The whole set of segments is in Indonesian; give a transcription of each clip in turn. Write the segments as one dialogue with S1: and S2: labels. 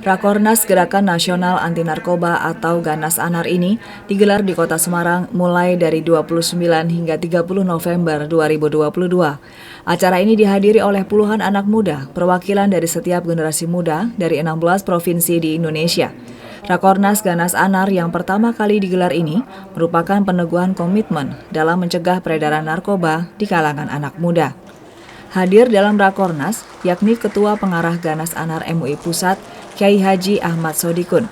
S1: Rakornas Gerakan Nasional Anti Narkoba atau Ganas Anar ini digelar di Kota Semarang mulai dari 29 hingga 30 November 2022. Acara ini dihadiri oleh puluhan anak muda, perwakilan dari setiap generasi muda dari 16 provinsi di Indonesia. Rakornas Ganas Anar yang pertama kali digelar ini merupakan peneguhan komitmen dalam mencegah peredaran narkoba di kalangan anak muda. Hadir dalam Rakornas yakni Ketua Pengarah Ganas Anar MUI Pusat, Kyai Haji Ahmad Sodikun,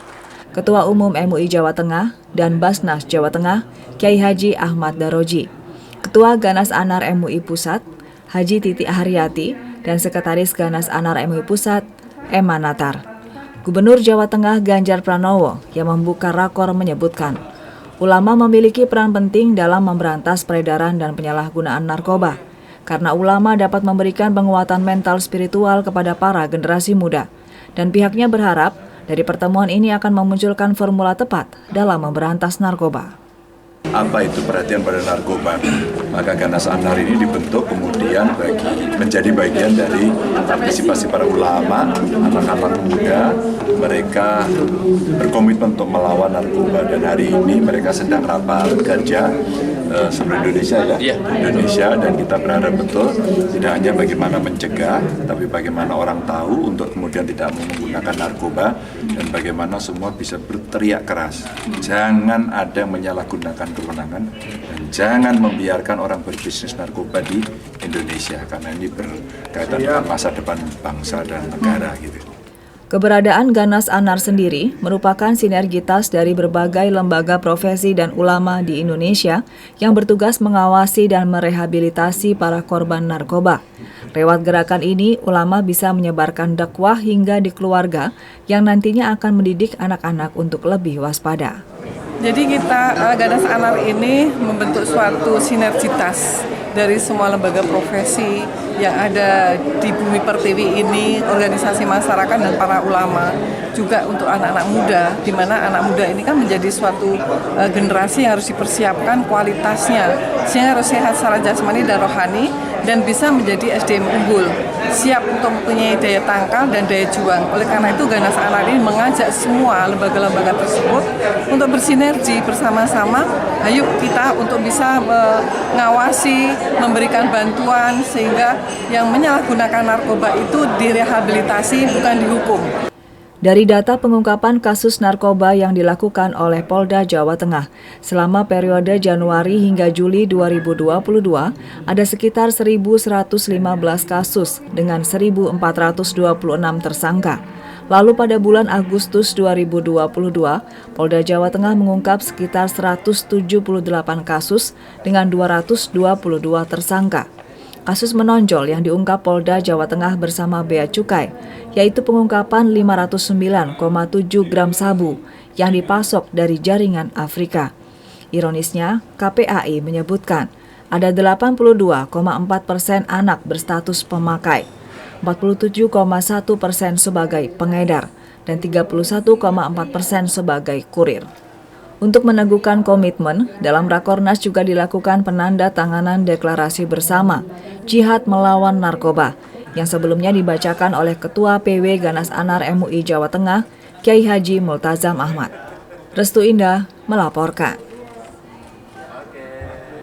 S1: Ketua Umum MUI Jawa Tengah dan Basnas Jawa Tengah, Kyai Haji Ahmad Daroji, Ketua Ganas Anar MUI Pusat, Haji Titi Haryati, dan Sekretaris Ganas Anar MUI Pusat, Emma Natar. Gubernur Jawa Tengah Ganjar Pranowo yang membuka rakor menyebutkan, ulama memiliki peran penting dalam memberantas peredaran dan penyalahgunaan narkoba, karena ulama dapat memberikan penguatan mental spiritual kepada para generasi muda. Dan pihaknya berharap dari pertemuan ini akan memunculkan formula tepat dalam memberantas narkoba.
S2: Apa itu perhatian pada narkoba? Maka Ganas Anar ini dibentuk kemudian menjadi bagian dari partisipasi para ulama, anak-anak muda. Mereka berkomitmen untuk melawan narkoba dan hari ini mereka sedang rapat kerja seluruh Indonesia Indonesia, dan kita berharap betul tidak hanya bagaimana mencegah, tapi bagaimana orang tahu untuk kemudian tidak menggunakan narkoba dan bagaimana semua bisa berteriak keras. Jangan ada yang menyalahgunakan kewenangan dan jangan membiarkan orang berbisnis narkoba di Indonesia karena ini berkaitan dengan masa depan bangsa dan negara gitu.
S1: Keberadaan Ganas Anar sendiri merupakan sinergitas dari berbagai lembaga profesi dan ulama di Indonesia yang bertugas mengawasi dan merehabilitasi para korban narkoba. Lewat gerakan ini, ulama bisa menyebarkan dakwah hingga di keluarga yang nantinya akan mendidik anak-anak untuk lebih waspada.
S3: Jadi kita Ganas Anar ini membentuk suatu sinergitas dari semua lembaga profesi yang ada di Bumi Pertiwi ini, organisasi masyarakat dan para ulama, juga untuk anak-anak muda, di mana anak muda ini kan menjadi suatu generasi yang harus dipersiapkan kualitasnya, sehingga harus sehat secara jasmani dan rohani dan bisa menjadi SDM unggul, siap untuk mempunyai daya tangkal dan daya juang. Oleh karena itu Ganas Anar ini mengajak semua lembaga-lembaga tersebut untuk bersinergi bersama-sama. Ayo kita untuk bisa mengawasi, memberikan bantuan sehingga yang menyalahgunakan narkoba itu direhabilitasi bukan dihukum.
S1: Dari data pengungkapan kasus narkoba yang dilakukan oleh Polda Jawa Tengah, selama periode Januari hingga Juli 2022, ada sekitar 1.115 kasus dengan 1.426 tersangka. Lalu pada bulan Agustus 2022, Polda Jawa Tengah mengungkap sekitar 178 kasus dengan 222 tersangka. Kasus menonjol yang diungkap Polda Jawa Tengah bersama Bea Cukai, yaitu pengungkapan 509,7 gram sabu yang dipasok dari jaringan Afrika. Ironisnya, KPAI menyebutkan ada 82,4% anak berstatus pemakai, 47,1% sebagai pengedar, dan 31,4% sebagai kurir. Untuk meneguhkan komitmen, dalam Rakornas juga dilakukan penandatanganan deklarasi bersama Jihad Melawan Narkoba yang sebelumnya dibacakan oleh Ketua PW Ganas Anar MUI Jawa Tengah, Kyai Haji Multazam Ahmad. Restu Indah melaporkan.